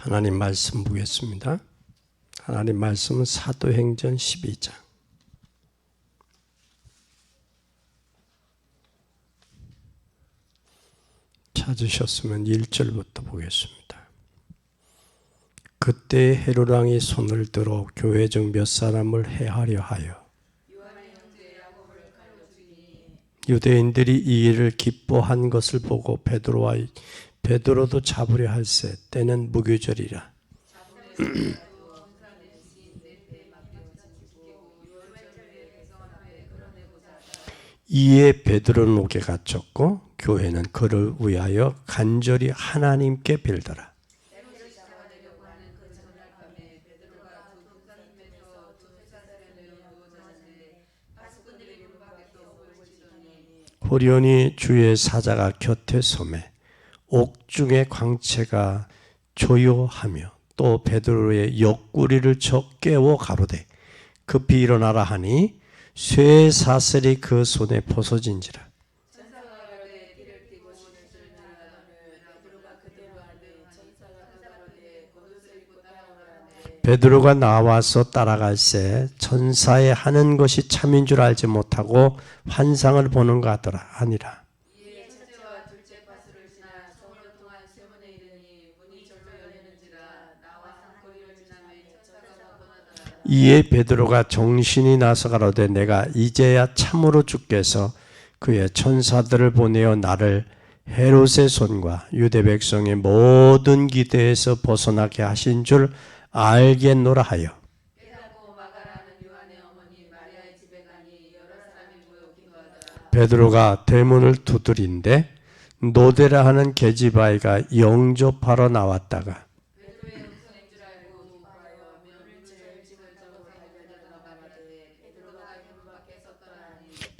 하나님 말씀 보겠습니다. 하나님 말씀은 사도행전 12장. 찾으셨으면 1절부터 보겠습니다. 그때 헤롯 왕이 손을 들어 교회 중 몇 사람을 해하려 하여 유대인들이 이 일을 기뻐한 것을 보고 베드로도 잡으려 할세. 때는 무교절이라. 이에 베드로는 옥에 갇혔고 교회는 그를 위하여 간절히 하나님께 빌더라. 호련히 주의 사자가 곁에 서매 옥중의 광채가 조요하며 또 베드로의 옆구리를 쳐 깨워 가로되 급히 일어나라 하니 쇠 사슬이 그 손에 벗어진지라. 베드로가 나와서 따라갈새 천사의 하는 것이 참인 줄 알지 못하고 환상을 보는 것 아니라. 이에 베드로가 정신이 나서 가로되 내가 이제야 참으로 주께서 그의 천사들을 보내어 나를 헤롯의 손과 유대 백성의 모든 기대에서 벗어나게 하신 줄 알겠노라 하여 베드로가 대문을 두드린데 노대라 하는 계집아이가 영접하러 나왔다가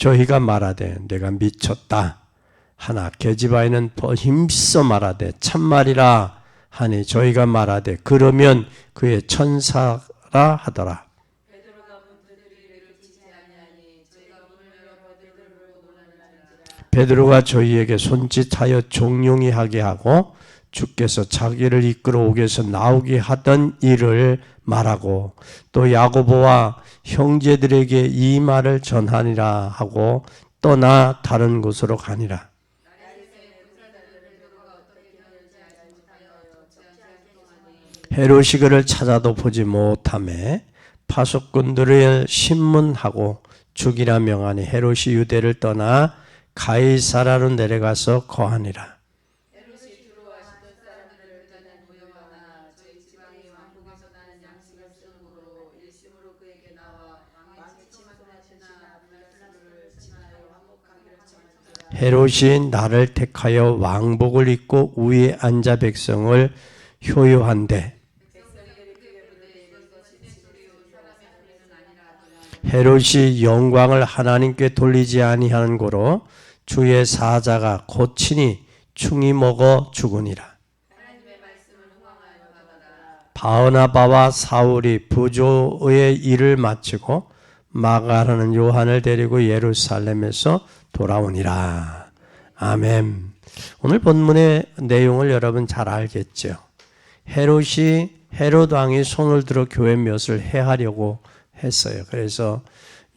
저희가 말하되 내가 미쳤다 하나 계집아이는 힘써 말하되 참말이라 하니 저희가 말하되 그러면 그의 천사라 하더라. 베드로가 저희에게 손짓하여 종용이 하게 하고 주께서 자기를 이끌어 옥에서 나오게 하던 일을 말하고 또 야고보와 형제들에게 이 말을 전하니라 하고 떠나 다른 곳으로 가니라. 헤롯이 그를 찾아도 보지 못하매 파수꾼들을 신문하고 죽이라 명하니 헤롯이 유대를 떠나 가이사라로 내려가서 거하니라. 헤롯이 나를 택하여 왕복을 입고 위에 앉아 백성을 효요한데 헤롯이 영광을 하나님께 돌리지 아니하는 고로 주의 사자가 고치니 충이 먹어 죽으니라. 바오나바와 사울이 부조의 일을 마치고 마가라는 요한을 데리고 예루살렘에서 돌아오니라. 아멘. 오늘 본문의 내용을 여러분 잘 알겠죠? 헤롯 왕이 손을 들어 교회 몇을 해하려고 했어요. 그래서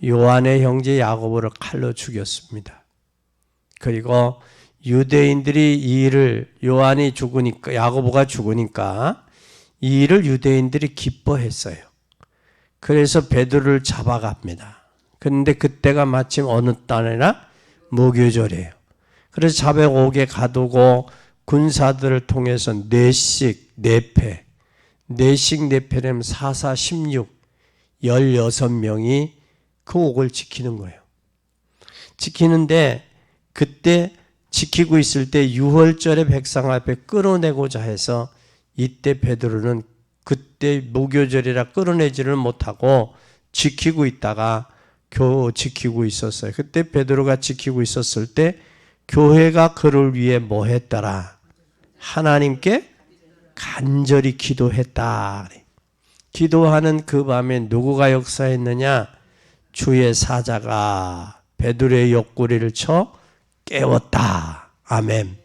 요한의 형제 야고보를 칼로 죽였습니다. 그리고 유대인들이 이 일을 야고보가 죽으니까 이 일을 유대인들이 기뻐했어요. 그래서 베드로를 잡아갑니다. 그런데 그때가 마침 어느 달이나 무교절이에요. 그래서 잡아 옥에 가두고 군사들을 통해서 네씩 4패라면 4, 16 16명이 그 옥을 지키는 거예요. 지키는데 그때 지키고 있을 때 유월절에 백성 앞에 끌어내고자 해서 이때 베드로는 그때 무교절이라 끌어내지를 못하고 지키고 있다가 지키고 있었어요. 그때 베드로가 지키고 있었을 때 교회가 그를 위해 뭐 했더라? 하나님께 간절히 기도했다. 기도하는 그 밤에 누구가 역사했느냐? 주의 사자가 베드로의 옆구리를 쳐 깨웠다. 아멘.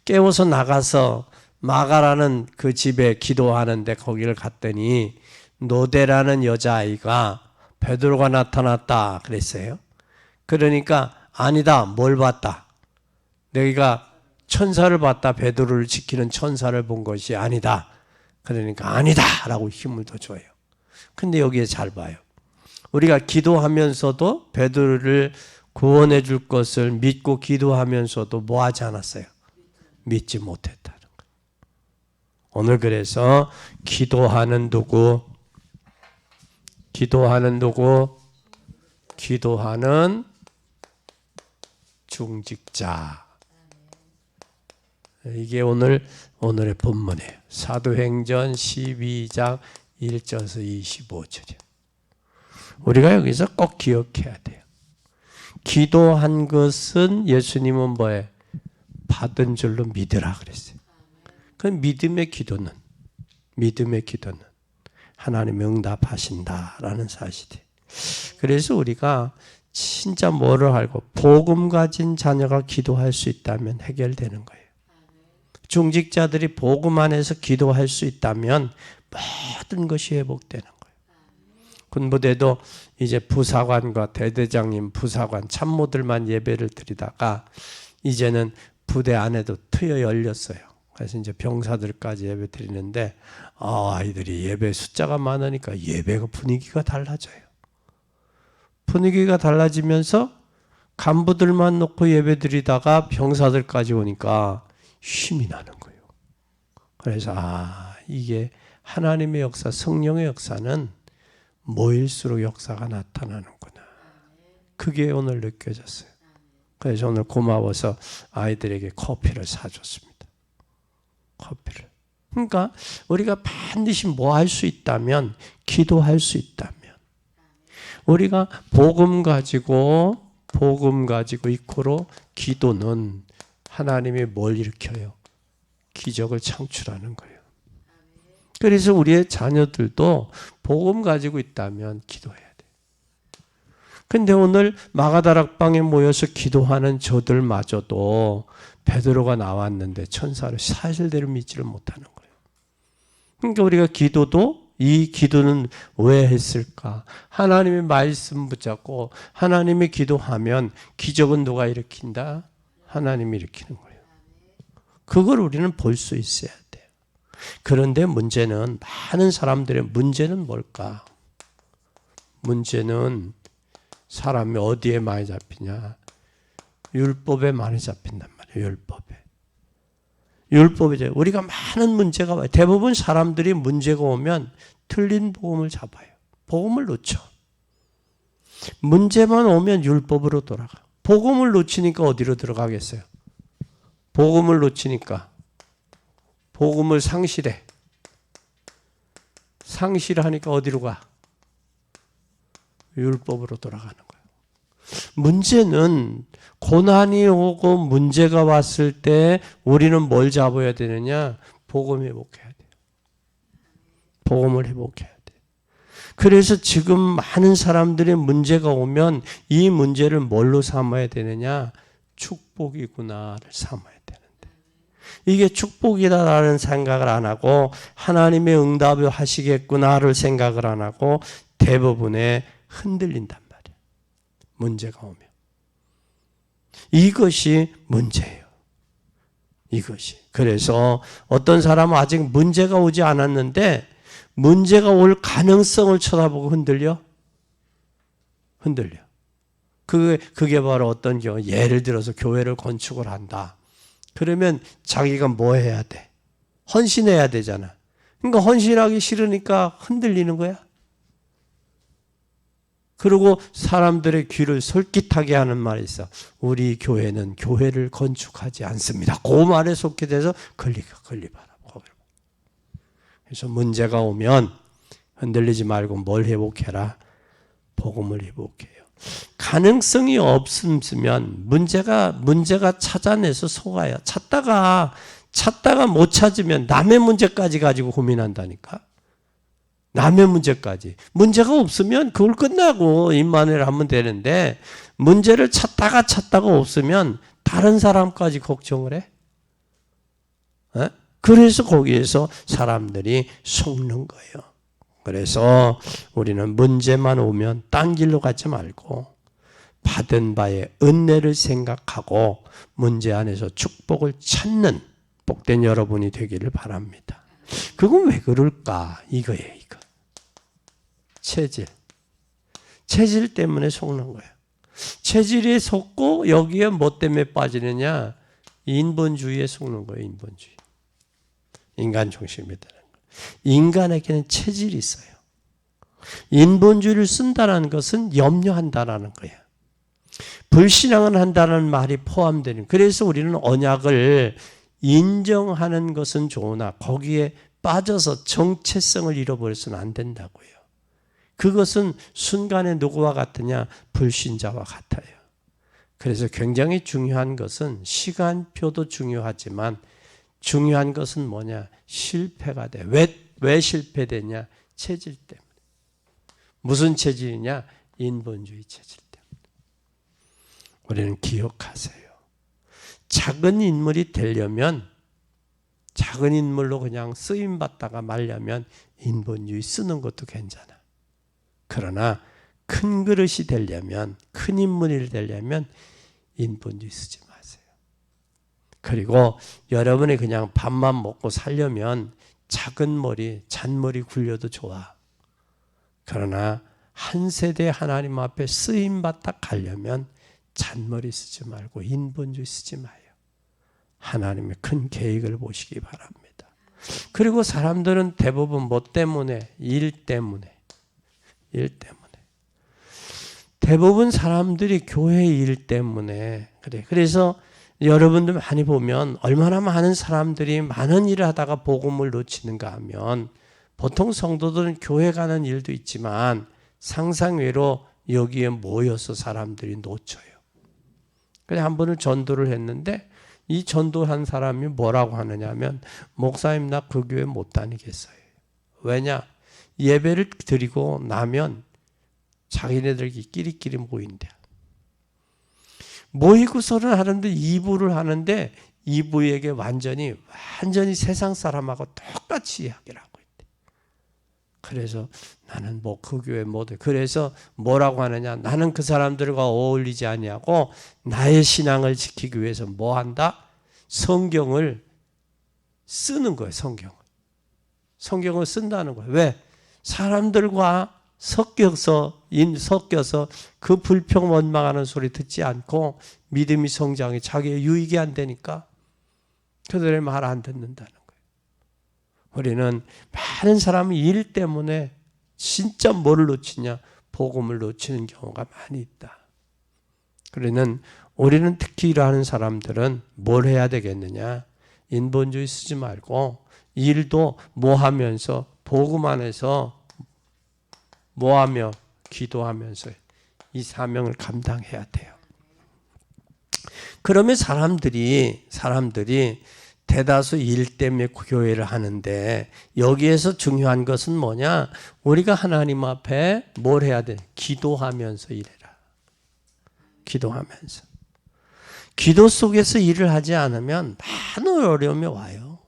깨워서 나가서 마가라는 그 집에 기도하는데 거기를 갔더니 노대라는 여자아이가 베드로가 나타났다 그랬어요. 그러니까 아니다, 뭘 봤다? 너희가 천사를 봤다, 베드로를 지키는 천사를 본 것이 아니다. 그러니까 아니다 라고 힘을 더 줘요. 근데 여기에 잘 봐요. 우리가 기도하면서도 베드로를 구원해 줄 것을 믿고 기도하면서도 뭐 하지 않았어요? 믿지 못했다는 거예요. 오늘 그래서 기도하는 누구? 기도하는 중직자. 이게 오늘의 본문이에요. 사도행전 12장 1절에서 25절이에요. 우리가 여기서 꼭 기억해야 돼요. 기도한 것은 예수님은 뭐예요? 받은 줄로 믿으라 그랬어요. 그 믿음의 기도는 하나님이 응답하신다라는 사실이에요. 그래서 우리가 진짜 뭐를 알고 복음 가진 자녀가 기도할 수 있다면 해결되는 거예요. 중직자들이 복음 안에서 기도할 수 있다면 모든 것이 회복되는 거예요. 군부대도 이제 부사관과 대대장님, 부사관, 참모들만 예배를 드리다가 이제는 부대 안에도 트여 열렸어요. 그래서 이제 병사들까지 예배 드리는데 아이들이 예배 숫자가 많으니까 예배가 분위기가 달라져요. 분위기가 달라지면서 간부들만 놓고 예배 드리다가 병사들까지 오니까 힘이 나는 거예요. 그래서 이게 하나님의 역사, 성령의 역사는 모일수록 역사가 나타나는구나. 그게 오늘 느껴졌어요. 그래서 오늘 고마워서 아이들에게 커피를 사줬습니다. 커피를. 그러니까 우리가 반드시 뭐 할 수 있다면, 기도할 수 있다면, 우리가 복음 가지고 이코로 기도는 하나님이 뭘 일으켜요? 기적을 창출하는 거예요. 그래서 우리의 자녀들도 복음 가지고 있다면 기도해야 돼요. 근데 오늘 마가다락방에 모여서 기도하는 저들마저도 베드로가 나왔는데 천사를 사실대로 믿지를 못하는 거예요. 그러니까 우리가 이 기도는 왜 했을까? 하나님의 말씀 붙잡고 하나님의 기도하면 기적은 누가 일으킨다? 하나님이 일으키는 거예요. 그걸 우리는 볼 수 있어야 돼요. 그런데 문제는, 많은 사람들의 문제는 뭘까? 문제는 사람이 어디에 많이 잡히냐? 율법에 많이 잡힌단 말이에요. 율법이죠. 우리가 많은 문제가 와요. 대부분 사람들이 문제가 오면 틀린 복음을 잡아요. 복음을 놓쳐. 문제만 오면 율법으로 돌아가. 복음을 놓치니까 어디로 들어가겠어요? 복음을 놓치니까 복음을 상실해. 상실하니까 어디로 가? 율법으로 돌아가는 거예요. 문제는 고난이 오고 문제가 왔을 때 우리는 뭘 잡아야 되느냐? 복음 회복해야 돼요. 복음을 회복해야 돼요. 그래서 지금 많은 사람들의 문제가 오면 이 문제를 뭘로 삼아야 되느냐? 축복이구나를 삼아야 되는데, 이게 축복이다라는 생각을 안 하고 하나님의 응답을 하시겠구나를 생각을 안 하고 대부분에 흔들린단 말이에요. 문제가 오면. 이것이 문제예요. 이것이. 그래서 어떤 사람은 아직 문제가 오지 않았는데 문제가 올 가능성을 쳐다보고 흔들려. 그게 바로 어떤 경우, 예를 들어서 교회를 건축을 한다. 그러면 자기가 뭐 해야 돼? 헌신해야 되잖아. 그러니까 헌신하기 싫으니까 흔들리는 거야. 그리고 사람들의 귀를 솔깃하게 하는 말이 있어. 우리 교회는 교회를 건축하지 않습니다. 그 말에 속게 돼서 걸리봐라. 그래서 문제가 오면 흔들리지 말고 뭘 회복해라? 복음을 회복해요. 가능성이 없으면 문제가 찾아내서 속아요. 찾다가 못 찾으면 남의 문제까지 가지고 고민한다니까. 남의 문제까지. 문제가 없으면 그걸 끝나고 입만을 하면 되는데, 문제를 찾다가 없으면 다른 사람까지 걱정을 해. 그래서 거기에서 사람들이 속는 거예요. 그래서 우리는 문제만 오면 딴 길로 가지 말고 받은 바의 은혜를 생각하고 문제 안에서 축복을 찾는 복된 여러분이 되기를 바랍니다. 그건 왜 그럴까? 이거예요, 이거. 체질 때문에 속는 거예요. 체질에 속고 여기에 뭐 때문에 빠지느냐? 인본주의에 속는 거예요, 인본주의. 인간 중심이다는 거. 인간에게는 체질이 있어요. 인본주의를 쓴다는 것은 염려한다라는 거예요. 불신앙을 한다는 말이 포함되는. 그래서 우리는 언약을 인정하는 것은 좋으나 거기에 빠져서 정체성을 잃어버려서는 안 된다고요. 그것은 순간에 누구와 같으냐? 불신자와 같아요. 그래서 굉장히 중요한 것은 시간표도 중요하지만 중요한 것은 뭐냐? 실패가 돼. 왜 실패되냐? 체질 때문에. 무슨 체질이냐? 인본주의 체질 때문에. 우리는 기억하세요. 작은 인물이 되려면 작은 인물로 그냥 쓰임받다가 말려면 인본주의 쓰는 것도 괜찮아. 그러나 큰 그릇이 되려면, 큰 인물이 되려면 인본주의 쓰지 마세요. 그리고 여러분이 그냥 밥만 먹고 살려면 작은 머리, 잔머리 굴려도 좋아. 그러나 한 세대 하나님 앞에 쓰임받다 가려면 잔머리 쓰지 말고 인본주의 쓰지 마요. 하나님의 큰 계획을 보시기 바랍니다. 그리고 사람들은 대부분 뭐 때문에? 일 때문에. 대부분 사람들이 교회 일 때문에 그래. 그래서 여러분들 많이 보면 얼마나 많은 사람들이 많은 일을 하다가 복음을 놓치는가 하면 보통 성도들은 교회 가는 일도 있지만 상상외로 여기에 모여서 사람들이 놓쳐요. 그래서 한 번은 전도를 했는데 이 전도한 사람이 뭐라고 하느냐 하면 목사님 나 그 교회 못 다니겠어요. 왜냐? 예배를 드리고 나면 자기네들끼리 모인대. 모이고서는 하는데 2부를 하는데 2부에게 완전히 세상 사람하고 똑같이 이야기를 하고 있대. 그래서 나는 뭐 그 교회 못 해. 그래서 뭐라고 하느냐? 나는 그 사람들과 어울리지 아니하고 나의 신앙을 지키기 위해서 뭐 한다? 성경을 쓰는 거예요. 성경을 쓴다는 거예요. 왜? 사람들과 섞여서 그 불평 원망하는 소리 듣지 않고 믿음이 성장해 자기의 유익이 안 되니까 그들의 말 안 듣는다는 거예요. 우리는 많은 사람이 일 때문에 진짜 뭐를 놓치냐? 복음을 놓치는 경우가 많이 있다. 그러는 우리는 특히 일하는 사람들은 뭘 해야 되겠느냐? 인본주의 쓰지 말고 일도 뭐 하면서 복음 안에서 뭐하며 기도하면서 이 사명을 감당해야 돼요. 그러면 사람들이 대다수 일 때문에 교회를 하는데 여기에서 중요한 것은 뭐냐? 우리가 하나님 앞에 뭘 해야 돼? 기도하면서 일해라. 기도하면서. 기도 속에서 일을 하지 않으면 많은 어려움이 와요.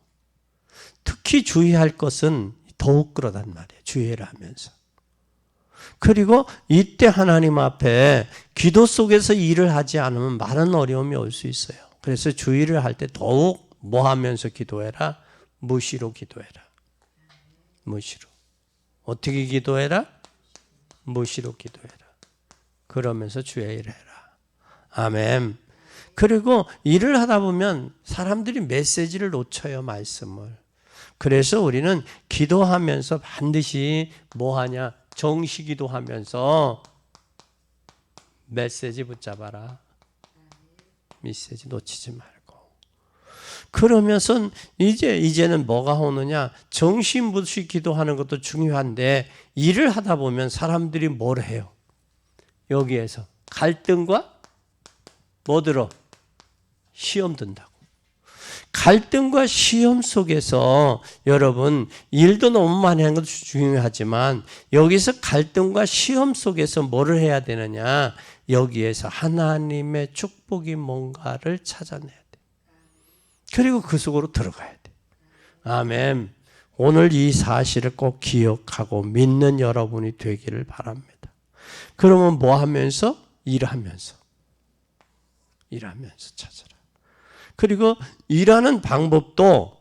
특히 주의할 것은 더욱 그러단 말이에요. 주의를 하면서. 그리고 이때 하나님 앞에 기도 속에서 일을 하지 않으면 많은 어려움이 올 수 있어요. 그래서 주의를 할 때 더욱 뭐 하면서 기도해라? 무시로 기도해라. 무시로. 어떻게 기도해라? 무시로 기도해라. 그러면서 주의 일을 해라. 아멘. 그리고 일을 하다 보면 사람들이 메시지를 놓쳐요. 말씀을. 그래서 우리는 기도하면서 반드시 뭐 하냐? 정시기도 하면서 메시지 붙잡아라. 메시지 놓치지 말고. 그러면서 이제는 뭐가 오느냐? 정신없이 기도하는 것도 중요한데 일을 하다 보면 사람들이 뭘 해요? 여기에서 갈등과 뭐 들어? 시험 든다고. 갈등과 시험 속에서 여러분 일도 너무 많이 하는 것도 중요하지만 여기서 갈등과 시험 속에서 뭐를 해야 되느냐? 여기에서 하나님의 축복이 뭔가를 찾아내야 돼. 그리고 그 속으로 들어가야 돼. 아멘. 오늘 이 사실을 꼭 기억하고 믿는 여러분이 되기를 바랍니다. 그러면 뭐 하면서? 일하면서 찾아라. 그리고 일하는 방법도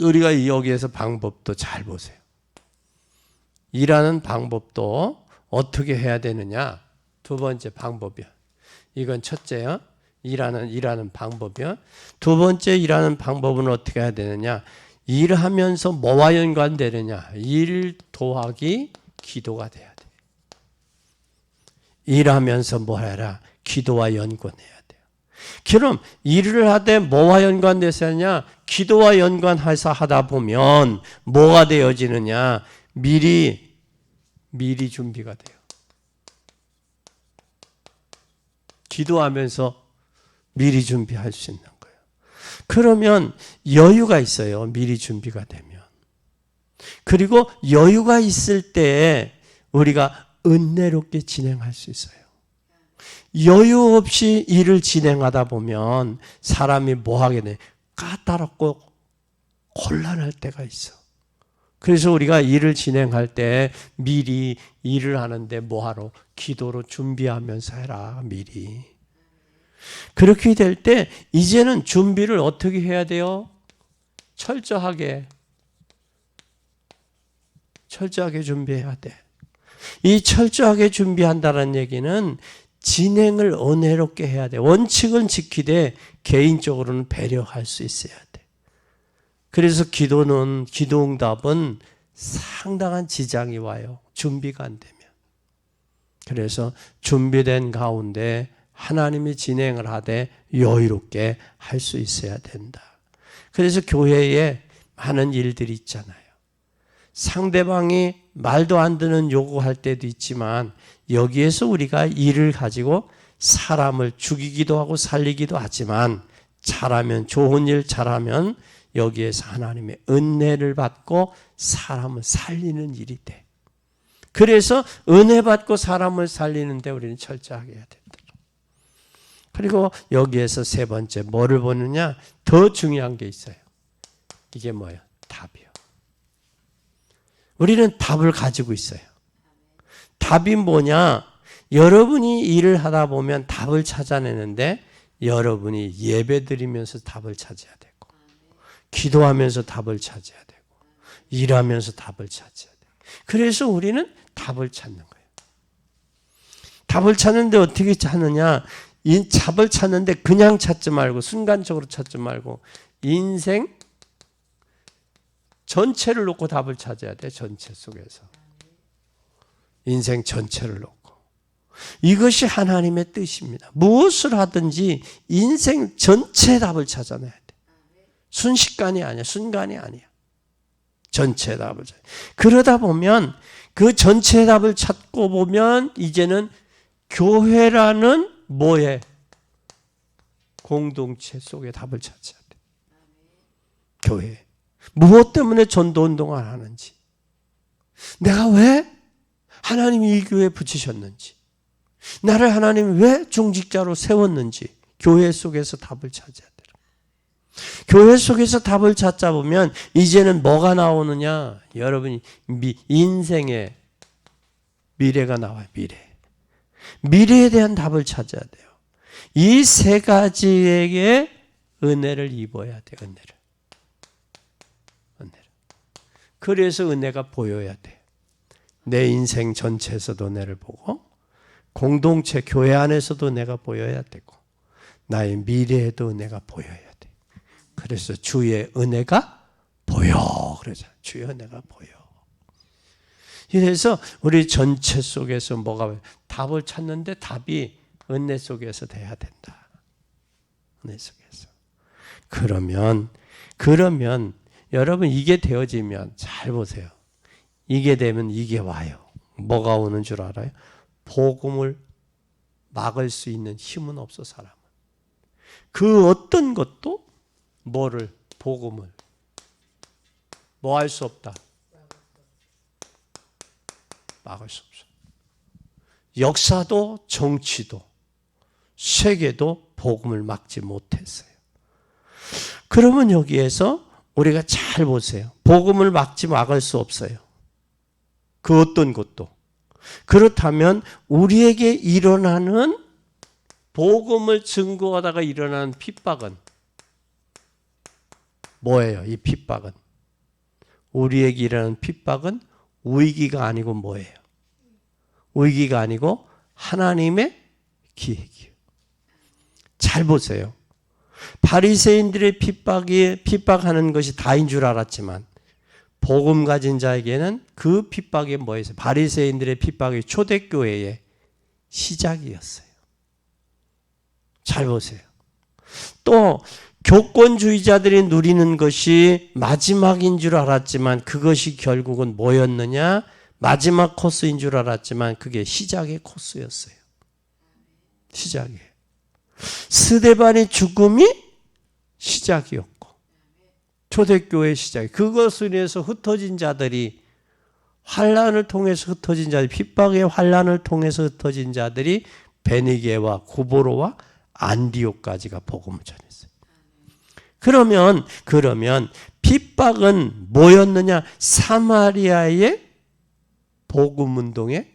우리가 여기에서 방법도 잘 보세요. 일하는 방법도 어떻게 해야 되느냐? 두 번째 방법이야. 이건 첫째요. 일하는 방법이요. 두 번째 일하는 방법은 어떻게 해야 되느냐? 일하면서 뭐와 연관되느냐? 일 더하기 기도가 돼야 돼. 일하면서 뭐 해라? 기도와 연관해야 돼요. 그럼 일을 하되 뭐와 연관돼서 하냐? 기도와 연관해서 하다 보면 뭐가 되어지느냐? 미리 준비가 돼요. 기도하면서 미리 준비할 수 있는 거예요. 그러면 여유가 있어요. 미리 준비가 되면. 그리고 여유가 있을 때 우리가 은혜롭게 진행할 수 있어요. 여유 없이 일을 진행하다 보면 사람이 뭐 하게 돼? 까다롭고 곤란할 때가 있어. 그래서 우리가 일을 진행할 때 미리 일을 하는데 뭐하러? 기도로 준비하면서 해라, 미리. 그렇게 될 때 이제는 준비를 어떻게 해야 돼요? 철저하게 준비해야 돼. 이 철저하게 준비한다는 얘기는 진행을 은혜롭게 해야 돼. 원칙은 지키되 개인적으로는 배려할 수 있어야 돼. 그래서 기도응답은 상당한 지장이 와요. 준비가 안 되면. 그래서 준비된 가운데 하나님이 진행을 하되 여유롭게 할 수 있어야 된다. 그래서 교회에 많은 일들이 있잖아요. 상대방이 말도 안 듣는 요구할 때도 있지만 여기에서 우리가 일을 가지고 사람을 죽이기도 하고 살리기도 하지만 잘하면, 좋은 일 잘하면 여기에서 하나님의 은혜를 받고 사람을 살리는 일이 돼. 그래서 은혜 받고 사람을 살리는데 우리는 철저하게 해야 된다. 그리고 여기에서 세 번째 뭐를 보느냐? 더 중요한 게 있어요. 이게 뭐예요? 답이요. 우리는 답을 가지고 있어요. 답이 뭐냐? 여러분이 일을 하다 보면 답을 찾아내는데 여러분이 예배드리면서 답을 찾아야 되고 기도하면서 답을 찾아야 되고 일하면서 답을 찾아야 돼요. 그래서 우리는 답을 찾는 거예요. 답을 찾는데 어떻게 찾느냐? 이 답을 찾는데 그냥 찾지 말고 순간적으로 찾지 말고 인생 전체를 놓고 답을 찾아야 돼. 전체 속에서. 인생 전체를 놓고. 이것이 하나님의 뜻입니다. 무엇을 하든지 인생 전체 답을 찾아내야 돼. 순식간이 아니야. 순간이 아니야. 전체 답을 찾아. 그러다 보면 그 전체 답을 찾고 보면 이제는 교회라는 뭐에? 공동체 속에 답을 찾아야 돼. 교회. 무엇 때문에 전도운동을 하는지, 내가 왜 하나님이 이 교회에 붙이셨는지, 나를 하나님이 왜 중직자로 세웠는지 교회 속에서 답을 찾아야 돼요. 교회 속에서 답을 찾다 보면 이제는 뭐가 나오느냐? 여러분이 인생의 미래가 나와요. 미래에 대한 답을 찾아야 돼요. 이 세 가지에게 은혜를 입어야 돼요. 은혜를. 그래서 은혜가 보여야 돼. 내 인생 전체에서도 은혜를 보고 공동체 교회 안에서도 은혜가 보여야 되고 나의 미래에도 은혜가 보여야 돼. 그래서 주의 은혜가 보여. 그러죠. 주의 은혜가 보여. 그래서 우리 전체 속에서 뭐가 답을 찾는데 답이 은혜 속에서 돼야 된다. 은혜 속에서. 그러면 여러분 이게 되어지면 잘 보세요. 이게 되면 이게 와요. 뭐가 오는 줄 알아요? 복음을 막을 수 있는 힘은 없어 사람은. 그 어떤 것도 복음을 뭐 할 수 없다. 막을 수 없어. 역사도 정치도 세계도 복음을 막지 못했어요. 그러면 여기에서 우리가 잘 보세요. 복음을 막을 수 없어요. 그 어떤 것도. 그렇다면 우리에게 일어나는 복음을 증거하다가 일어나는 핍박은 뭐예요? 이 핍박은. 우리에게 일어나는 핍박은 위기가 아니고 뭐예요? 위기가 아니고 하나님의 기획이에요. 잘 보세요. 바리새인들의 핍박하는 것이 다인 줄 알았지만 복음 가진 자에게는 그 핍박이 뭐였어요? 바리새인들의 핍박이 초대교회의 시작이었어요. 잘 보세요. 또 교권주의자들이 누리는 것이 마지막인 줄 알았지만 그것이 결국은 뭐였느냐? 마지막 코스인 줄 알았지만 그게 시작의 코스였어요. 시작이에요. 스데반의 죽음이 시작이었고 초대교회의 시작. 그것을 위해서 흩어진 자들이 환란을 통해서 흩어진 자들, 핍박의 환란을 통해서 흩어진 자들이 베니게와 구보로와 안디옥까지가 복음을 전했어요. 그러면 핍박은 뭐였느냐? 사마리아의 복음운동의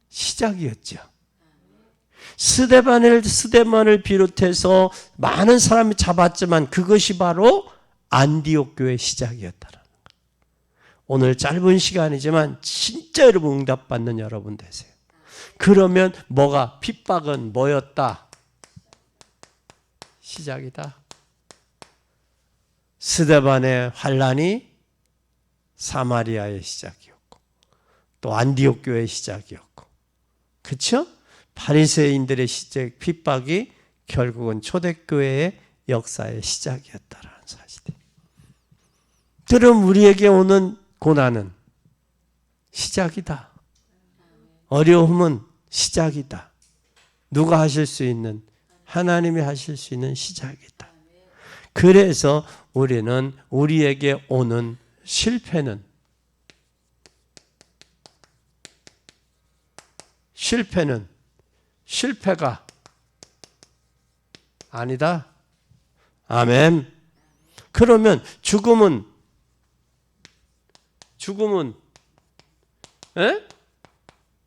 시작이었죠. 스데반을 비롯해서 많은 사람이 잡았지만 그것이 바로 안디옥 교회의 시작이었다는 거예요. 오늘 짧은 시간이지만 진짜 여러분 응답받는 여러분 되세요. 그러면 핍박은 뭐였다? 시작이다. 스데반의 환란이 사마리아의 시작이었고 또 안디옥 교회의 시작이었고, 그렇죠? 바리새인들의 시작 핍박이 결국은 초대교회의 역사의 시작이었다라는 사실이에요. 그럼 우리에게 오는 고난은 시작이다. 어려움은 시작이다. 누가 하실 수 있는? 하나님이 하실 수 있는 시작이다. 그래서 우리에게 오는 실패가 아니다. 아멘. 그러면 죽음은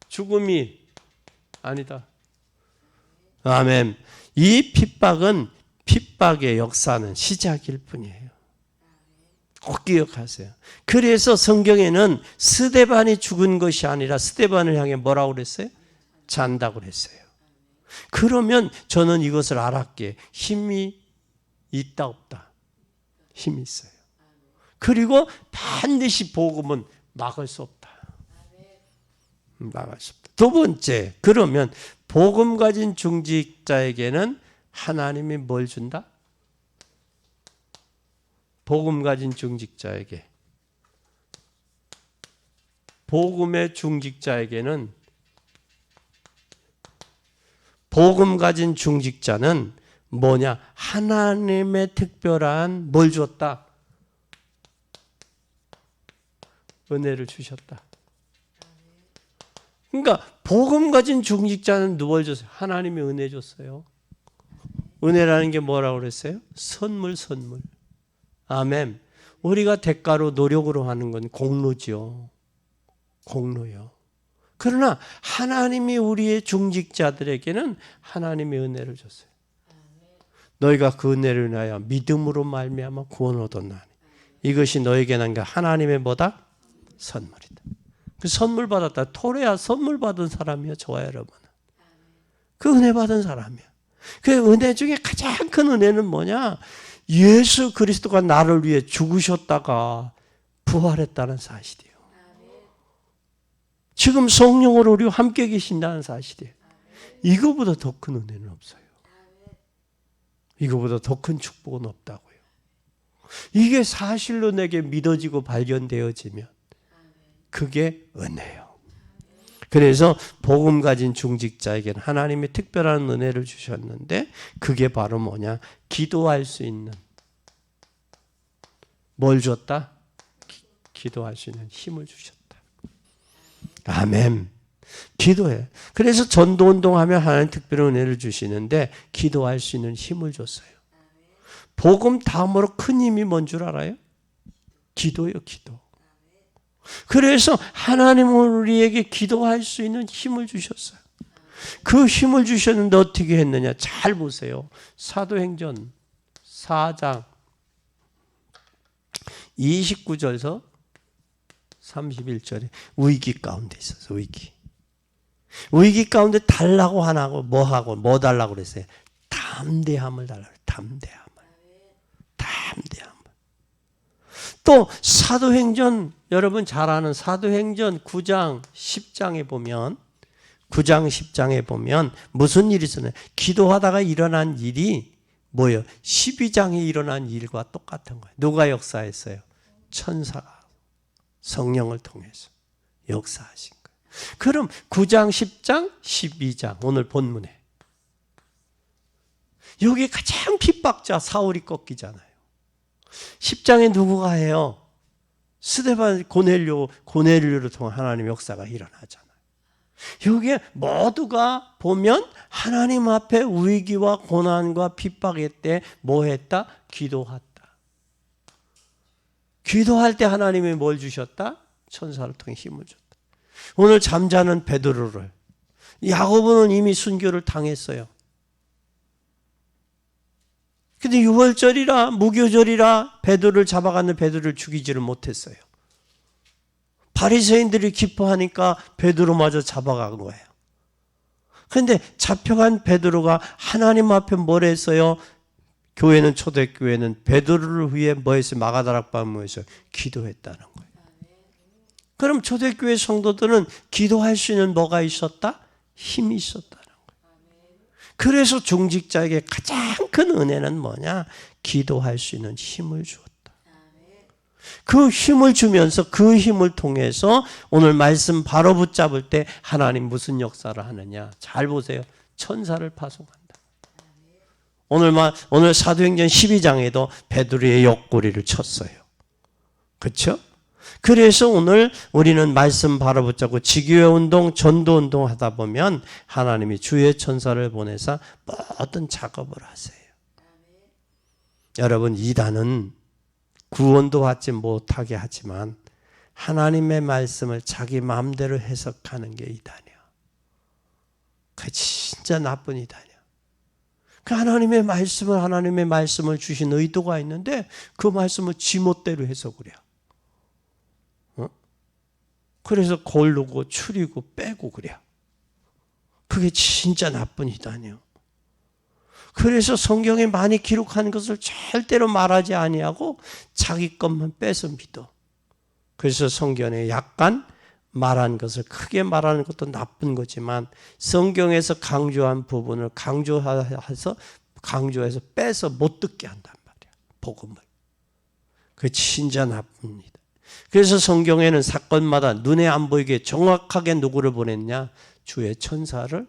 죽음이 아니다. 아멘. 이 핍박의 역사는 시작일 뿐이에요. 꼭 기억하세요. 그래서 성경에는 스데반이 죽은 것이 아니라 스데반을 향해 뭐라고 그랬어요? 잔다고 그랬어요. 그러면 저는 이것을 알았기에 힘이 있다 없다? 힘이 있어요. 그리고 반드시 복음은 막을 수 없다. 막을 수 없다. 두 번째, 그러면 복음 가진 중직자에게는 하나님이 뭘 준다? 복음 가진 중직자에게, 복음의 중직자에게는, 복음 가진 중직자는 뭐냐? 하나님의 특별한 뭘 줬다? 은혜를 주셨다. 그러니까 복음 가진 중직자는 누굴 줬어요? 하나님이 은혜 줬어요. 은혜라는 게 뭐라고 그랬어요? 선물. 아멘. 우리가 대가로 노력으로 하는 건 공로죠. 공로요. 그러나 하나님이 우리의 중직자들에게는 하나님의 은혜를 줬어요. 너희가 그 은혜를 인하여 믿음으로 말미암아 구원을 얻었나니 이것이 너에게 난 게 하나님의 뭐다? 선물이다. 그 선물 받았다. 토레야 선물 받은 사람이야. 저와 여러분은. 그 은혜 받은 사람이야. 그 은혜 중에 가장 큰 은혜는 뭐냐? 예수 그리스도가 나를 위해 죽으셨다가 부활했다는 사실이에요. 지금 성령으로 우리와 함께 계신다는 사실이에요. 이거보다 더 큰 은혜는 없어요. 이거보다 더 큰 축복은 없다고요. 이게 사실로 내게 믿어지고 발견되어지면 그게 은혜예요. 그래서 복음 가진 중직자에게는 하나님이 특별한 은혜를 주셨는데 그게 바로 뭐냐? 기도할 수 있는, 뭘 줬다? 기도할 수 있는 힘을 주셨다. 아멘. 기도해. 그래서 전도운동하면 하나님 특별한 은혜를 주시는데 기도할 수 있는 힘을 줬어요. 복음 다음으로 큰 힘이 뭔 줄 알아요? 기도요, 기도. 그래서 하나님은 우리에게 기도할 수 있는 힘을 주셨어요. 그 힘을 주셨는데 어떻게 했느냐? 잘 보세요. 사도행전 4장 29절에서 31절에 위기 가운데 있어서 위기 가운데 달라고 하나고 뭐 달라고 그랬어요? 담대함을 달라고 그랬어요. 담대함을. 또 사도행전, 여러분 잘 아는 사도행전 9장 10장에 보면 9장 10장에 보면 무슨 일이 있었나요? 기도하다가 일어난 일이 뭐예요? 12장에 일어난 일과 똑같은 거예요. 누가 역사했어요? 천사가 성령을 통해서 역사하신 거예요. 그럼 9장, 10장, 12장 오늘 본문에 여기 가장 핍박자 사울이 꺾이잖아요. 10장에 누구가 해요? 스데반 고넬료를 통한 하나님의 역사가 일어나잖아요. 여기에 모두가 보면 하나님 앞에 위기와 고난과 핍박의 때 뭐 했다? 기도했다. 기도할 때 하나님이 뭘 주셨다? 천사를 통해 힘을 줬다. 오늘 잠자는 베드로를, 야고보는 이미 순교를 당했어요. 근데 유월절이라 무교절이라 베드로를 잡아가는 베드로를 죽이지를 못했어요. 바리새인들이 기뻐하니까 베드로마저 잡아간 거예요. 그런데 잡혀간 베드로가 하나님 앞에 뭘 했어요? 교회는, 초대교회는 베드로를 위해 뭐 했어요? 마가다락방 모여서 기도했다는 거예요. 그럼 초대교회 성도들은 기도할 수 있는 뭐가 있었다? 힘이 있었다는 거예요. 그래서 중직자에게 가장 큰 은혜는 뭐냐? 기도할 수 있는 힘을 주었다. 그 힘을 주면서 그 힘을 통해서 오늘 말씀 바로 붙잡을 때 하나님 무슨 역사를 하느냐? 잘 보세요. 천사를 파송한다. 오늘 사도행전 12장에도 베드로의 옆구리를 쳤어요. 그렇죠? 그래서 오늘 우리는 말씀 바로 붙잡고 지교회 운동, 전도 운동 하다 보면 하나님이 주의 천사를 보내서 모든 작업을 하세요. 여러분, 이단은 구원도 받지 못하게 하지만 하나님의 말씀을 자기 마음대로 해석하는 게 이단이야. 그 진짜 나쁜 이단이야. 그 하나님의 말씀을 주신 의도가 있는데 그 말씀을 지멋대로 해석을 해요. 그래서 고르고 추리고 빼고 그래요. 그게 진짜 나쁜 이단이에요. 그래서 성경에 많이 기록한 것을 절대로 말하지 아니하고 자기 것만 빼서 믿어. 그래서 성경에 약간 말한 것을 크게 말하는 것도 나쁜 거지만 성경에서 강조한 부분을 강조해서 빼서 못 듣게 한단 말이야. 복음을. 그게 진짜 나쁩니다. 그래서 성경에는 사건마다 눈에 안 보이게 정확하게 누구를 보냈냐? 주의 천사를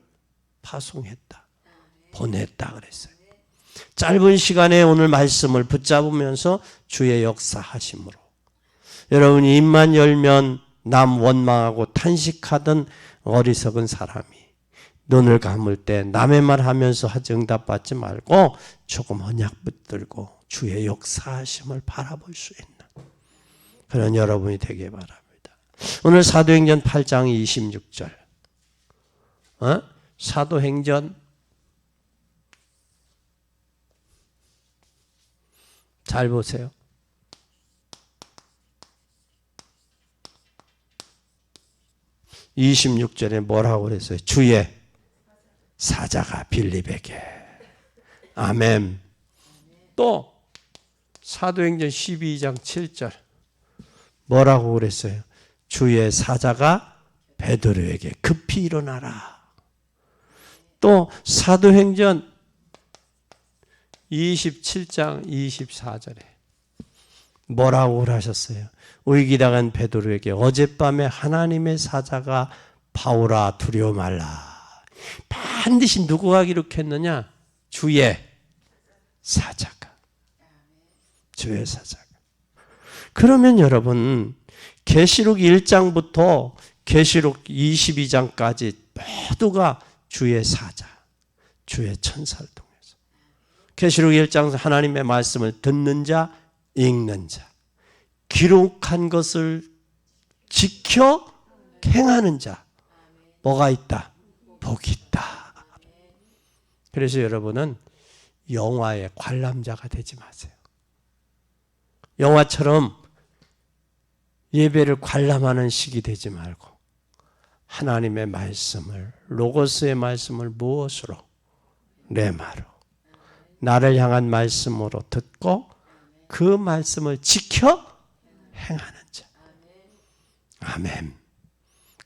파송했다. 보냈다 그랬어요. 짧은 시간에 오늘 말씀을 붙잡으면서 주의 역사하심으로 여러분이 입만 열면 남 원망하고 탄식하던 어리석은 사람이 눈을 감을 때 남의 말 하면서 응답받지 말고 조금 언약 붙들고 주의 역사하심을 바라볼 수 있는 그런 여러분이 되길 바랍니다. 오늘 사도행전 8장 26절 사도행전 잘 보세요. 26절에 뭐라고 그랬어요? 주의 사자가 빌립에게. 아멘. 또 사도행전 12장 7절 뭐라고 그랬어요? 주의 사자가 베드로에게 급히 일어나라. 또 사도행전 27장 24절에 뭐라고 하셨어요? 위기당한 베드로에게 어젯밤에 하나님의 사자가 바울아 두려워 말라. 반드시 누구가 기록했느냐? 주의 사자가. 주의 사자가. 그러면 여러분 계시록 1장부터 계시록 22장까지 모두가 주의 사자, 주의 천사를 통해서 계시록 1장에서 하나님의 말씀을 듣는 자, 읽는 자, 기록한 것을 지켜 행하는 자 뭐가 있다? 복이 있다. 그래서 여러분은 영화의 관람자가 되지 마세요. 영화처럼 예배를 관람하는 식이 되지 말고 하나님의 말씀을, 로고스의 말씀을 무엇으로? 레마로, 나를 향한 말씀으로 듣고 그 말씀을 지켜 행하는 자. 아멘.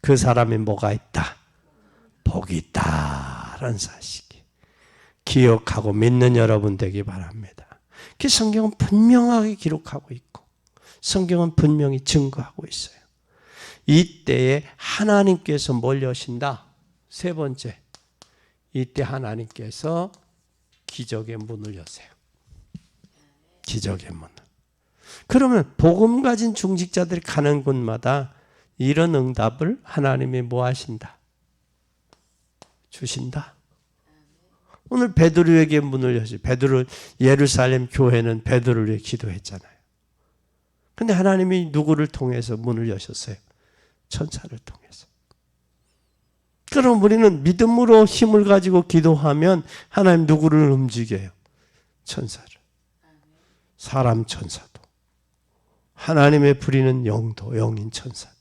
그 사람이 뭐가 있다? 복이 있다라는 사실이 기억하고 믿는 여러분 되기 바랍니다. 그 성경은 분명하게 기록하고 있고 성경은 분명히 증거하고 있어요. 이때에 하나님께서 뭘 여신다? 세 번째, 이때 하나님께서 기적의 문을 여세요. 기적의 문을. 그러면 복음 가진 중직자들이 가는 곳마다 이런 응답을 하나님이 뭐 하신다? 주신다. 오늘 베드로에게 문을 여시. 베드로, 예루살렘 교회는 베드로를 위해 기도했잖아요. 근데 하나님이 누구를 통해서 문을 여셨어요? 천사를 통해서. 그럼 우리는 믿음으로 힘을 가지고 기도하면 하나님 누구를 움직여요? 천사를. 사람 천사도. 하나님의 부리는 영도, 영인 천사도.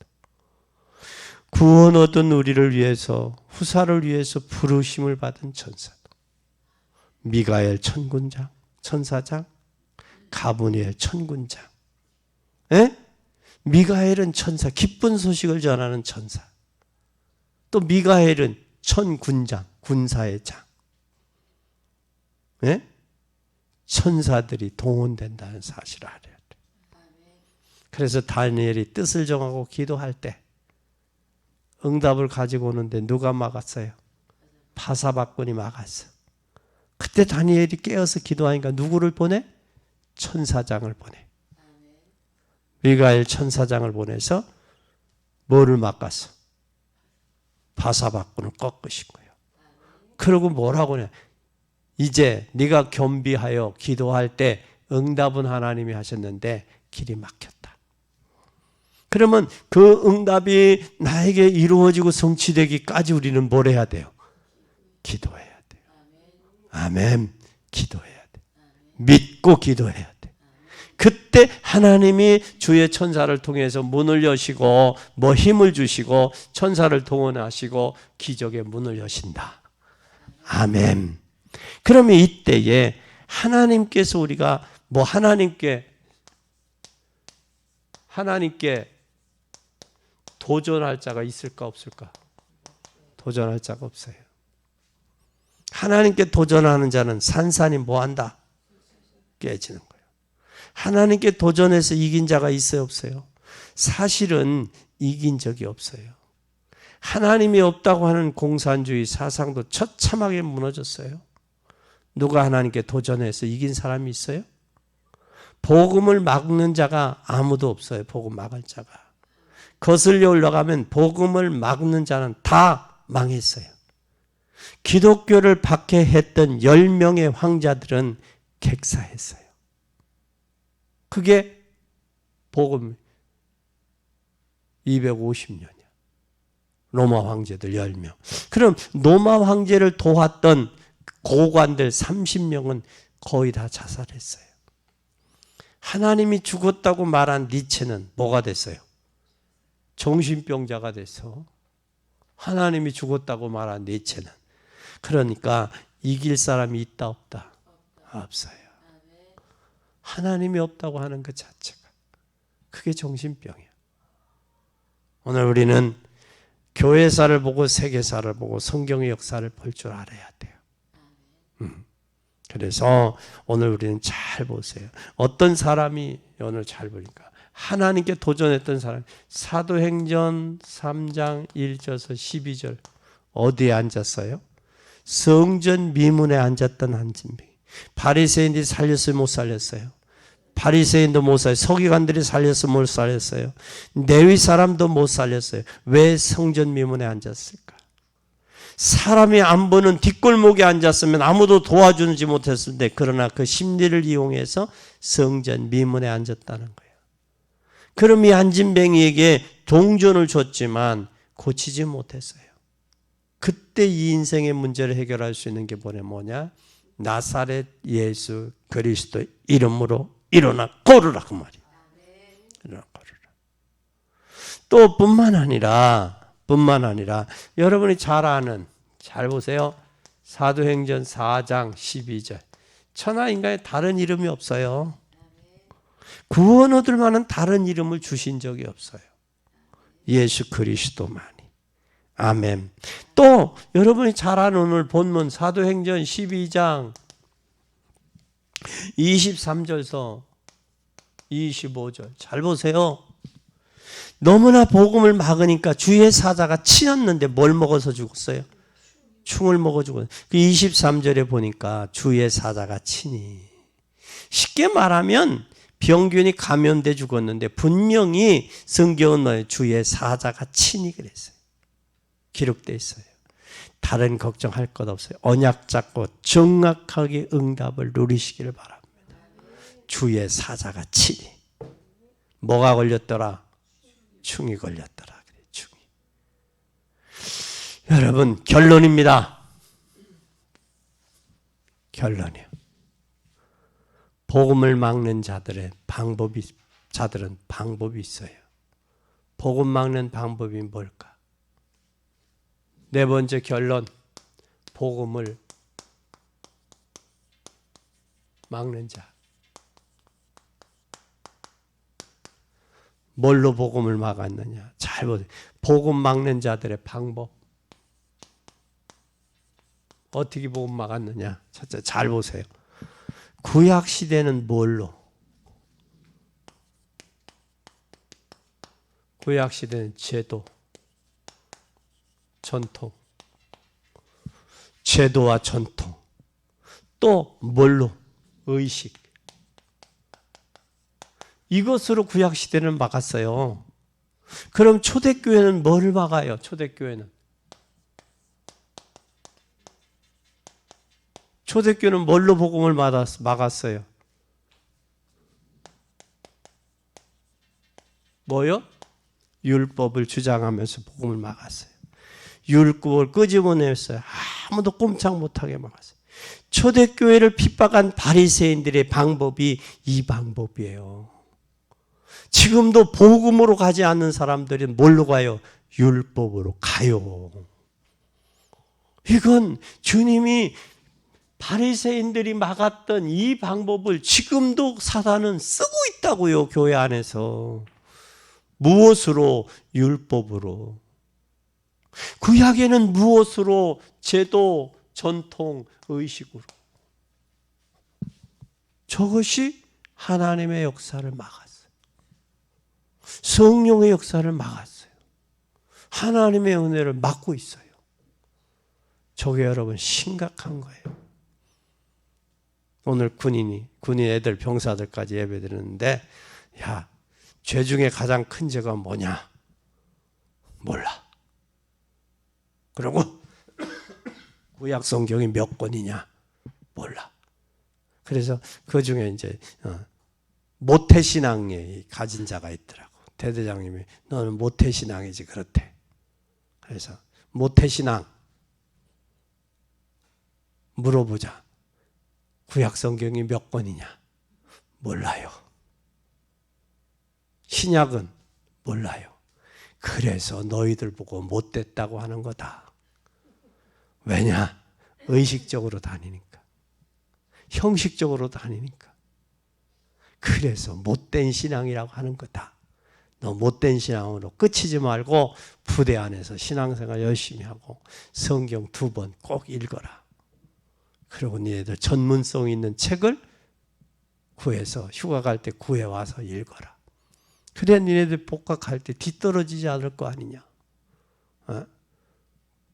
구원 얻은 우리를 위해서, 후사를 위해서 부르심을 받은 천사도. 미가엘 천군장, 천사장, 가브리엘 천군장. 에? 미가엘은 천사, 기쁜 소식을 전하는 천사. 또 미가엘은 천군장, 군사의 장. 에? 천사들이 동원된다는 사실을 알아야 돼. 그래서 다니엘이 뜻을 정하고 기도할 때 응답을 가지고 오는데 누가 막았어요? 바사박군이 막았어. 그때 다니엘이 깨어서 기도하니까 누구를 보내? 천사장을 보내. 미가엘 천사장을 보내서 뭐를 막았어? 바사박군을 꺾으신 거예요. 그러고 뭐라고 해? 이제 네가 겸비하여 기도할 때 응답은 하나님이 하셨는데 길이 막혔다. 그러면 그 응답이 나에게 이루어지고 성취되기까지 우리는 뭘 해야 돼요? 기도해야 돼요. 아멘. 기도해야 돼. 믿고 기도해야 돼. 그때 하나님이 주의 천사를 통해서 문을 여시고 뭐 힘을 주시고 천사를 동원하시고 기적의 문을 여신다. 아멘. 그러면 이때에 하나님께서 우리가 뭐 하나님께 도전할 자가 있을까 없을까? 도전할 자가 없어요. 하나님께 도전하는 자는 산산이 뭐한다? 깨지는 거예요. 하나님께 도전해서 이긴 자가 있어요 없어요? 사실은 이긴 적이 없어요. 하나님이 없다고 하는 공산주의 사상도 처참하게 무너졌어요. 누가 하나님께 도전해서 이긴 사람이 있어요? 복음을 막는 자가 아무도 없어요. 복음 막을 자가. 거슬려 올라가면 복음을 막는 자는 다 망했어요. 기독교를 박해했던 10명의 황자들은 객사했어요. 그게 복음 250년이야. 로마 황제들 10명. 그럼 로마 황제를 도왔던 고관들 30명은 거의 다 자살했어요. 하나님이 죽었다고 말한 니체는 뭐가 됐어요? 정신병자가 돼서 하나님이 죽었다고 말한 니체는. 그러니까 이길 사람이 있다 없다? 없어요. 하나님이 없다고 하는 것 자체가 그게 정신병이야. 오늘 우리는 교회사를 보고 세계사를 보고 성경의 역사를 볼 줄 알아야 돼요. 그래서 오늘 우리는 잘 보세요. 어떤 사람이 오늘 잘 보니까 하나님께 도전했던 사람, 사도행전 3장 1절에서 12절 어디에 앉았어요? 성전 미문에 앉았던 한 진비. 바리새인들이 살렸어요? 못 살렸어요? 바리새인도 못 살렸어요. 서기관들이 살렸어요? 못 살렸어요? 레위 사람도 못 살렸어요. 왜 성전 미문에 앉았을까? 사람이 안 보는 뒷골목에 앉았으면 아무도 도와주지 못했을 때, 그러나 그 심리를 이용해서 성전 미문에 앉았다는 거예요. 그럼 이 안진뱅이에게 동전을 줬지만 고치지 못했어요. 그때 이 인생의 문제를 해결할 수 있는 게 뭐냐? 나사렛 예수 그리스도 이름으로 일어나 걸으라 그 말이에요. 일어나 걸으라. 또 뿐만 아니라 여러분이 잘 아는, 잘 보세요. 사도행전 4장 12절. 천하 인간에 다른 이름이 없어요. 구원 얻을 만한 다른 이름을 주신 적이 없어요. 예수 그리스도만이. 아멘. 또 여러분이 잘 아는 오늘 본문 사도행전 12장 23절서 25절 잘 보세요. 너무나 복음을 막으니까 주의 사자가 치였는데 뭘 먹어서 죽었어요? 충을 먹어 죽었어요. 그 23절에 보니까 주의 사자가 치니. 쉽게 말하면 병균이 감염돼 죽었는데 분명히 성경은 뭐예요? 주의 사자가 치니 그랬어요. 기록되어 있어요. 다른 걱정할 것 없어요. 언약 잡고 정확하게 응답을 누리시기를 바랍니다. 주의 사자가 치니. 뭐가 걸렸더라? 충이 걸렸더라. 그래, 충이. 여러분 결론입니다. 결론이요. 복음을 막는 자들은 방법이 있어요. 복음 막는 방법이 뭘까? 네 번째 결론, 복음을 막는 자. 뭘로 복음을 막았느냐? 잘 보세요. 복음 막는 자들의 방법. 어떻게 복음 막았느냐? 잘 보세요. 구약 시대는 뭘로? 구약 시대는 제도, 전통, 제도와 전통. 또 뭘로? 의식. 이것으로 구약 시대는 막았어요. 그럼 초대교회는 뭘 막아요? 초대교회는 뭘로 복음을 막았어요? 뭐요? 율법을 주장하면서 복음을 막았어요. 율법을 끄집어냈어요. 아무도 꼼짝 못하게 막았어요. 초대교회를 핍박한 바리새인들의 방법이 이 방법이에요. 지금도 복음으로 가지 않는 사람들은 뭘로 가요? 율법으로 가요. 이건 주님이 바리새인들이 막았던 이 방법을 지금도 사단은 쓰고 있다고요. 교회 안에서. 무엇으로? 율법으로. 구약에는 무엇으로? 제도, 전통, 의식으로. 저것이 하나님의 역사를 막았어요. 성령의 역사를 막았어요. 하나님의 은혜를 막고 있어요. 저게 여러분 심각한 거예요. 오늘 군인 애들, 병사들까지 예배드리는데, 야, 죄 중에 가장 큰 죄가 뭐냐? 몰라. 그리고 구약 성경이 몇 권이냐? 몰라. 그래서 그 중에 이제 모태신앙에 가진 자가 있더라고. 대대장님이 너는 모태신앙이지 그렇대. 그래서 모태신앙 물어보자. 구약 성경이 몇 권이냐? 몰라요. 신약은 몰라요. 그래서 너희들 보고 못됐다고 하는 거다. 왜냐? 의식적으로 다니니까. 형식적으로 다니니까. 그래서 못된 신앙이라고 하는 거다. 너 못된 신앙으로 끝이지 말고 부대 안에서 신앙생활 열심히 하고 성경 2번 꼭 읽어라. 그리고 니네들 전문성 있는 책을 구해서 휴가 갈 때 구해와서 읽어라. 그래야 니네들 복학할 때 뒤떨어지지 않을 거 아니냐.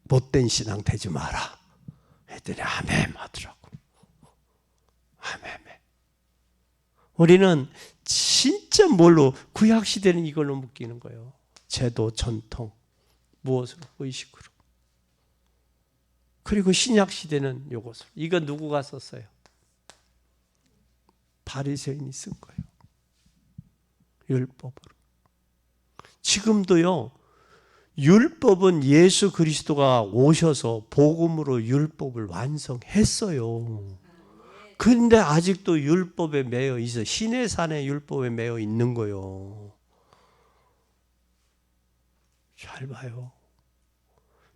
못된 신앙 되지 마라. 애들이 아멘 하더라고. 아멘. 우리는 진짜 뭘로? 구약시대는 이걸로 묶이는 거예요. 제도, 전통, 무엇으로? 의식으로. 그리고 신약시대는 이것으로. 이거 누구가 썼어요? 바리새인이 쓴 거예요. 율법으로. 지금도요. 율법은 예수 그리스도가 오셔서 복음으로 율법을 완성했어요. 그런데 아직도 율법에 매여 있어. 신의 산의 율법에 매여 있는 거요. 잘 봐요.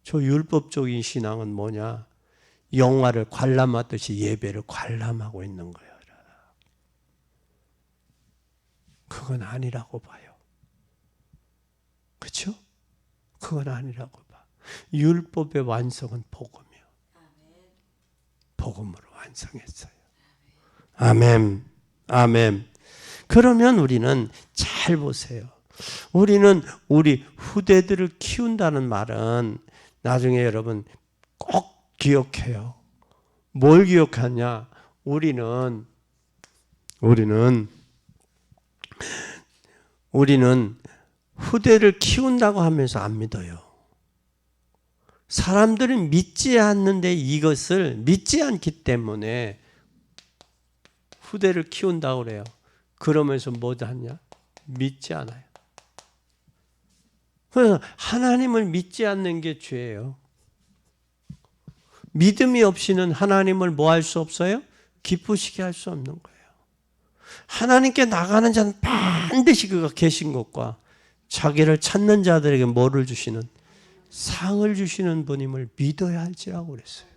저 율법적인 신앙은 뭐냐? 영화를 관람하듯이 예배를 관람하고 있는 거예요. 그건 아니라고 봐요. 그렇죠? 그건 아니라고 봐. 율법의 완성은 복음이요. 복음으로 완성했어요. 아멘. 아멘. 그러면 우리는 잘 보세요. 우리는 우리 후대들을 키운다는 말은 나중에 여러분 꼭 기억해요. 뭘 기억하냐? 우리는 후대를 키운다고 하면서 안 믿어요. 사람들은 믿지 않는데 이것을 믿지 않기 때문에 후대를 키운다고 그래요. 그러면서 뭐 하냐? 믿지 않아요. 그래서 하나님을 믿지 않는 게 죄예요. 믿음이 없이는 하나님을 뭐 할 수 없어요? 기쁘시게 할 수 없는 거예요. 하나님께 나가는 자는 반드시 그가 계신 것과 자기를 찾는 자들에게 뭐를 주시는? 상을 주시는 분임을 믿어야 할지라고 그랬어요.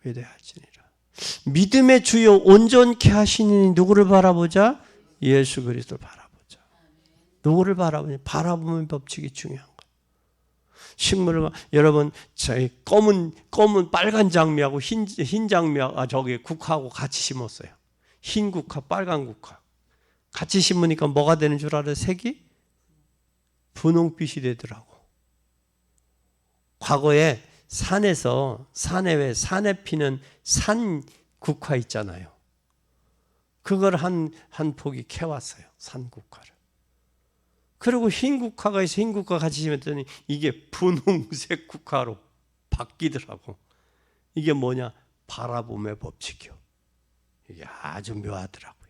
믿어야 할지니라. 믿음의 주요 온전케 하시니 누구를 바라보자? 예수 그리스도를 바라보자. 누구를 바라보냐? 바라보는 법칙이 중요한 거예요. 식물을 여러분 검은 빨간 장미하고 흰 장미하고 저기 국화하고 같이 심었어요. 흰 국화, 빨간 국화 같이 심으니까 뭐가 되는 줄 알아요? 색이 분홍빛이 되더라고. 과거에 산에 피는 산 국화 있잖아요. 그걸 한 포기 캐왔어요. 산 국화를. 그리고 흰 국화가 있어. 흰 국화 같이 심었더니 이게 분홍색 국화로 바뀌더라고. 이게 뭐냐? 바라봄의 법칙이요. 이게 아주 묘하더라고요.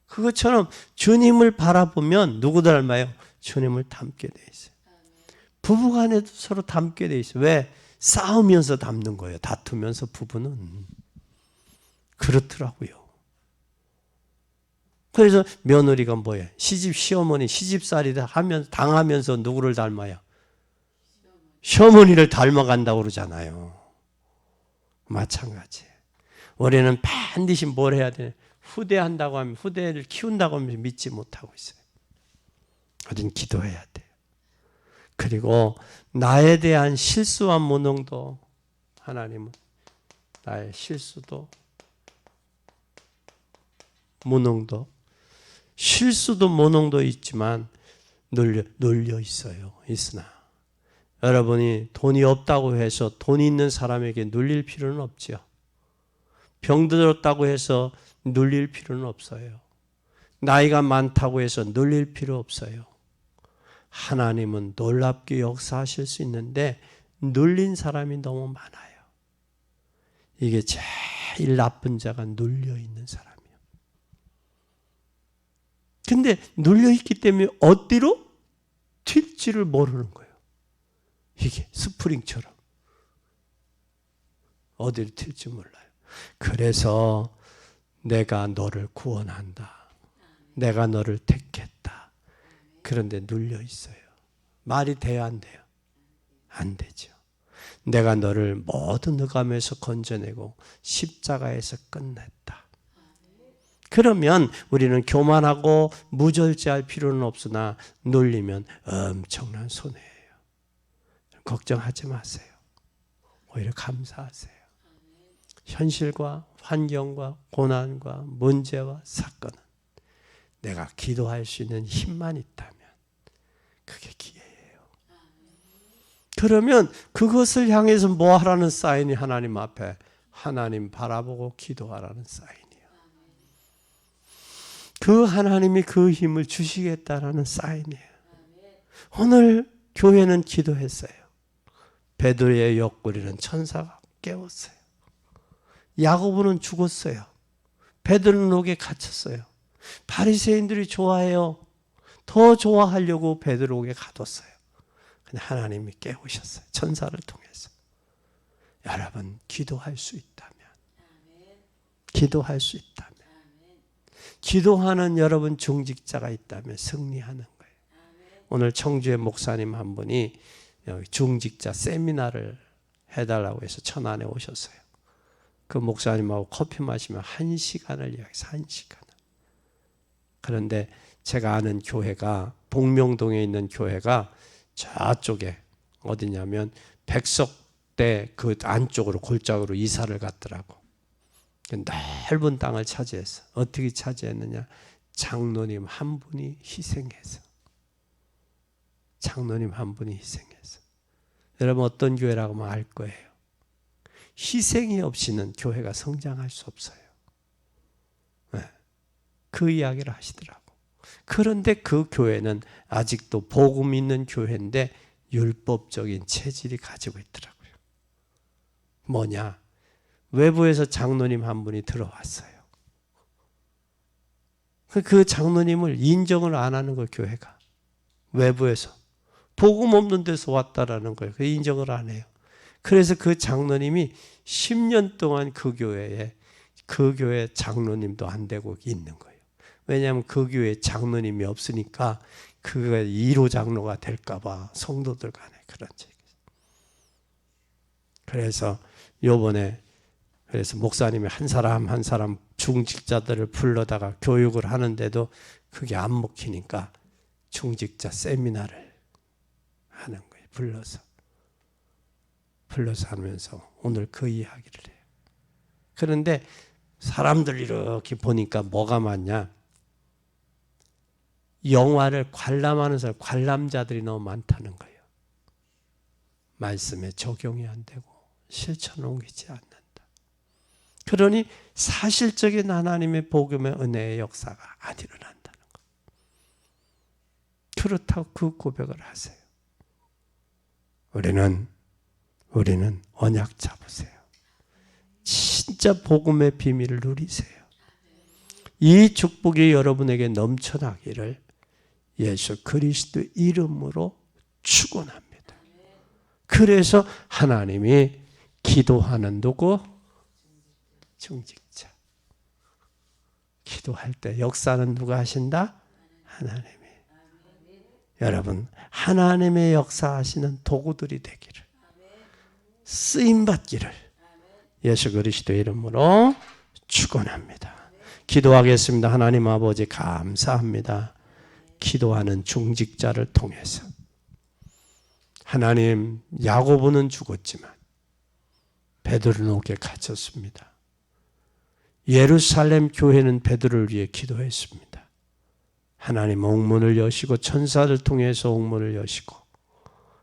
그것처럼 주님을 바라보면 누구 닮아요? 주님을 닮게 돼 있어요. 부부간에도 서로 닮게 돼 있어요. 왜? 싸우면서 닮는 거예요. 다투면서 부부는. 그렇더라고요. 그래서 며느리가 뭐예요? 시어머니 시집살이 당하면서 누구를 닮아요? 시어머니를 닮아간다고 그러잖아요. 마찬가지예요. 우리는 반드시 뭘 해야 되냐? 후대한다고 하면, 후대를 키운다고 하면 믿지 못하고 있어요. 우리는 기도해야 돼요. 그리고 나에 대한 실수와 무능도, 하나님은 나의 실수도 무능도, 실수도 무능도 있지만 눌려 있어요. 있으나 여러분이 돈이 없다고 해서 돈 있는 사람에게 눌릴 필요는 없죠. 병들었다고 해서 눌릴 필요는 없어요. 나이가 많다고 해서 눌릴 필요 없어요. 하나님은 놀랍게 역사하실 수 있는데 눌린 사람이 너무 많아요. 이게 제일 나쁜 자가 눌려 있는 사람이에요. 근데 눌려 있기 때문에 어디로 튈지를 모르는 거예요. 이게 스프링처럼 어디로 튈지 몰라요. 그래서 내가 너를 구원한다. 내가 너를 택했다. 그런데 눌려 있어요. 말이 돼요, 안 돼요? 안 되죠. 내가 너를 모든 흑암에서 건져내고 십자가에서 끝냈다. 그러면 우리는 교만하고 무절제할 필요는 없으나 눌리면 엄청난 손해예요. 걱정하지 마세요. 오히려 감사하세요. 현실과 환경과 고난과 문제와 사건은 내가 기도할 수 있는 힘만 있다면 그게 기회예요. 그러면 그것을 향해서 뭐 하라는 사인이 하나님 앞에? 하나님 바라보고 기도하라는 사인이에요. 그 하나님이 그 힘을 주시겠다라는 사인이에요. 오늘 교회는 기도했어요. 베드로의 옆구리는 천사가 깨웠어요. 야고보는 죽었어요. 베드로는 옥에 갇혔어요. 바리새인들이 좋아해요. 더 좋아하려고 베드로에게 가뒀어요. 근데 하나님이 깨우셨어요. 천사를 통해서. 여러분, 기도할 수 있다면, 기도할 수 있다면, 기도하는 여러분 중직자가 있다면 승리하는 거예요. 오늘 청주의 목사님 한 분이 중직자 세미나를 해달라고 해서 천안에 오셨어요. 그 목사님하고 커피 마시면 1시간을 이야기해서 1시간을. 그런데 제가 아는 교회가 복명동에 있는 교회가 저쪽에 어디냐면 백석대 그 안쪽으로 골짜기로 이사를 갔더라고. 넓은 땅을 차지해서 어떻게 차지했느냐? 장로님 한 분이 희생해서. 장로님 한 분이 희생해서. 여러분 어떤 교회라고 하면 알 거예요. 희생이 없이는 교회가 성장할 수 없어요. 네. 그 이야기를 하시더라고. 그런데 그 교회는 아직도 복음 있는 교회인데 율법적인 체질이 가지고 있더라고요. 뭐냐? 외부에서 장로님 한 분이 들어왔어요. 그 장로님을 인정을 안 하는 거예요, 교회가. 외부에서. 복음 없는 데서 왔다라는 거예요. 그 인정을 안 해요. 그래서 그 장로님이 10년 동안 그 교회 장로님도 안 되고 있는 거예요. 왜냐하면 그 교회 장로님이 없으니까 그가 1호 장로가 될까 봐 성도들 간에 그런 얘기. 그래서 요번에 목사님이 한 사람 한 사람 중직자들을 불러다가 교육을 하는데도 그게 안 먹히니까 중직자 세미나를 하는 거예요. 불러서 하면서 오늘 그 이야기를 해요. 그런데 사람들 이렇게 보니까 뭐가 많냐? 영화를 관람하는 사람, 관람자들이 너무 많다는 거예요. 말씀에 적용이 안 되고 실천 옮기지 않는다. 그러니 사실적인 하나님의 복음의 은혜의 역사가 안 일어난다는 거예요. 그렇다고 그 고백을 하세요. 우리는 언약 잡으세요. 진짜 복음의 비밀을 누리세요. 이 축복이 여러분에게 넘쳐나기를 예수 그리스도 이름으로 축원합니다. 그래서 하나님이 기도하는 누구? 중직자. 기도할 때 역사는 누가 하신다? 하나님이. 여러분, 하나님의 역사하시는 도구들이 되기를, 쓰임받기를 예수 그리스도 이름으로 축원합니다. 기도하겠습니다. 하나님 아버지 감사합니다. 기도하는 중직자를 통해서 하나님, 야고보는 죽었지만 베드로는 옥에 갇혔습니다. 예루살렘 교회는 베드로를 위해 기도했습니다. 하나님 옥문을 여시고 천사를 통해서 옥문을 여시고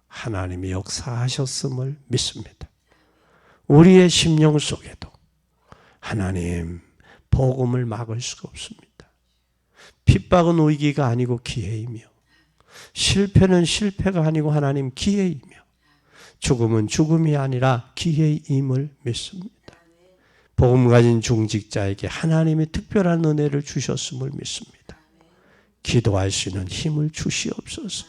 하나님이 역사하셨음을 믿습니다. 우리의 심령 속에도 하나님 복음을 막을 수가 없습니다. 핍박은 위기가 아니고 기회이며 실패는 실패가 아니고 하나님 기회이며 죽음은 죽음이 아니라 기회임을 믿습니다. 복음 가진 중직자에게 하나님이 특별한 은혜를 주셨음을 믿습니다. 기도할 수 있는 힘을 주시옵소서.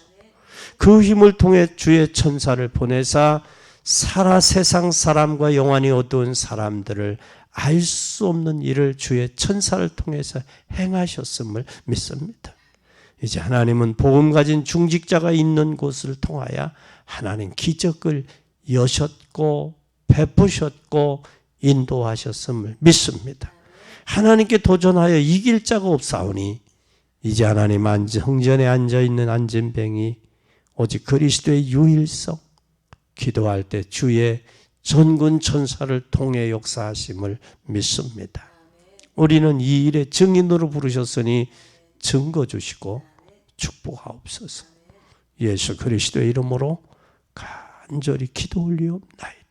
그 힘을 통해 주의 천사를 보내사 세상 사람과 영원히 어두운 사람들을 알 수 없는 일을 주의 천사를 통해서 행하셨음을 믿습니다. 이제 하나님은 복음 가진 중직자가 있는 곳을 통하여 하나님 기적을 여셨고 베푸셨고 인도하셨음을 믿습니다. 하나님께 도전하여 이길 자가 없사오니 이제 하나님 성전에 앉아있는 안진뱅이 오직 그리스도의 유일성, 기도할 때 주의 전군 천사를 통해 역사하심을 믿습니다. 우리는 이 일의 증인으로 부르셨으니 증거 주시고 축복하옵소서. 예수 그리스도의 이름으로 간절히 기도 올리옵나이다.